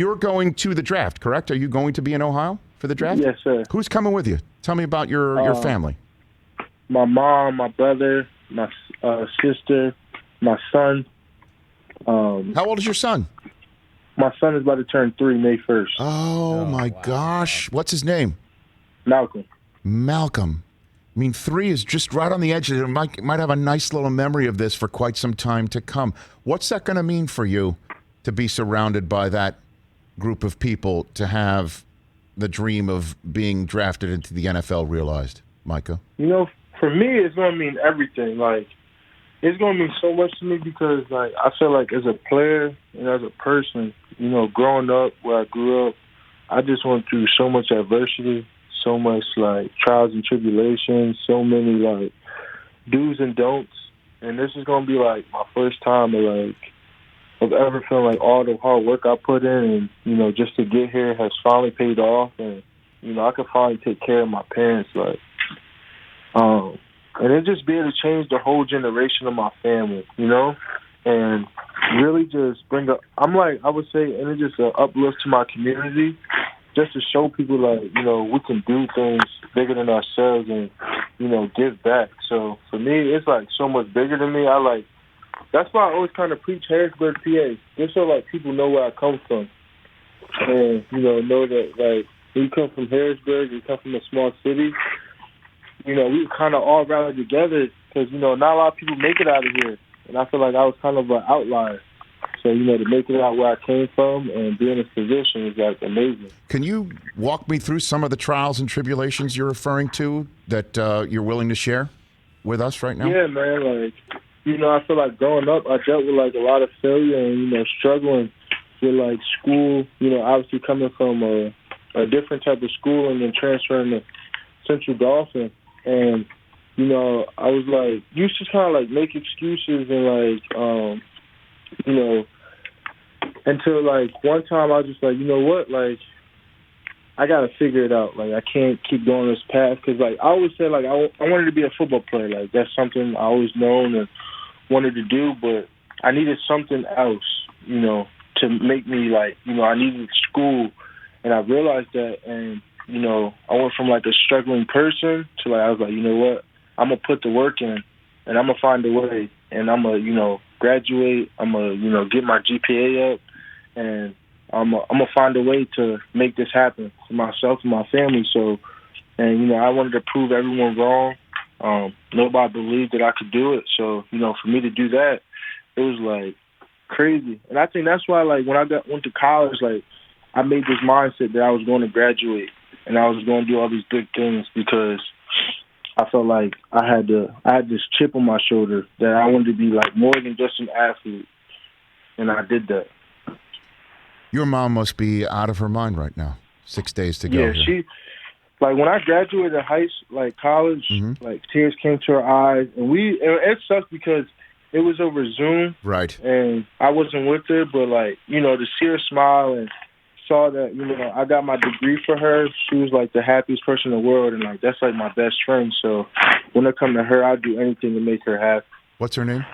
You're going to the draft, correct? Are you going to be in Ohio for the draft? Yes, sir. Who's coming with you? Tell me about your family. My mom, my brother, my sister, my son. How old is your son? My son is about to turn 3 May 1st. Oh my gosh. What's his name? Malcolm. Malcolm. I mean, 3 is just right on the edge. It might have a nice little memory of this for quite some time to come. What's that going to mean for you to be surrounded by that group of people, to have the dream of being drafted into the NFL realized, Micah? You know, for me, it's going to mean everything. Like, it's going to mean so much to me because, like, I feel like as a player and as a person, you know, growing up where I grew up, I just went through so much adversity, so much, like, trials and tribulations, so many, like, do's and don'ts. And this is going to be, like, my first time of ever feeling like all the hard work I put in and, you know, just to get here has finally paid off. And, you know, I can finally take care of my parents, like, and then just be able to change the whole generation of my family, you know, and really just bring up, I would say, and it's just an uplift to my community, just to show people, like, you know, we can do things bigger than ourselves and, you know, give back. So for me, it's like so much bigger than me. That's why I always kind of preach Harrisburg, PA, just so, like, people know where I come from. And, you know that, like, we come from Harrisburg, we come from a small city. You know, we kind of all rallied together because, you know, not a lot of people make it out of here. And I feel like I was kind of an outlier. So, you know, to make it out where I came from and be in this position is, like, amazing. Can you walk me through some of the trials and tribulations you're referring to that you're willing to share with us right now? Yeah, man. Like, you know, I feel like growing up, I dealt with, like, a lot of failure and, you know, struggling with, like, school. You know, obviously coming from a different type of school and then transferring to Central Dauphin. And, you know, I was, like, used to kind of, like, make excuses and, like, you know, until, like, one time I was just like, you know what, like, I got to figure it out. Like, I can't keep going this path because, like, I always said, like, I wanted to be a football player. Like, that's something I always known and wanted to do, but I needed something else, you know, to make me, like, you know, I needed school, and I realized that, and, you know, I went from, like, a struggling person to, like, I was like, you know what, I'm going to put the work in, and I'm going to find a way, and I'm going to, you know, graduate, I'm going to, you know, get my GPA up, and I'm going to find a way to make this happen for myself and my family. So, and, you know, I wanted to prove everyone wrong. Nobody believed that I could do it. So, you know, for me to do that, it was, like, crazy. And I think that's why, like, when I went to college, like, I made this mindset that I was going to graduate and I was going to do all these big things because I felt like I had this chip on my shoulder that I wanted to be, like, more than just an athlete. And I did that. Your mom must be out of her mind right now. 6 days to go. Yeah, here. Like, when I graduated college, like, tears came to her eyes. And it sucked because it was over Zoom. Right. And I wasn't with her, but, like, you know, to see her smile and saw that, you know, I got my degree for her. She was, like, the happiest person in the world. And, like, that's, like, my best friend. So when it comes to her, I'd do anything to make her happy. What's her name?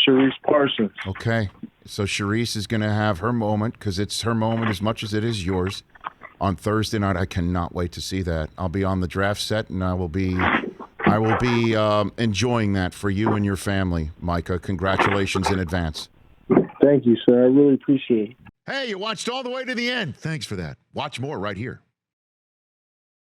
Rich Parsons. Okay. So Sharice is going to have her moment because it's her moment as much as it is yours on Thursday night. I cannot wait to see that. I'll be on the draft set, and I will be enjoying that for you and your family, Micah. Congratulations in advance. Thank you, sir. I really appreciate it. Hey, you watched all the way to the end. Thanks for that. Watch more right here.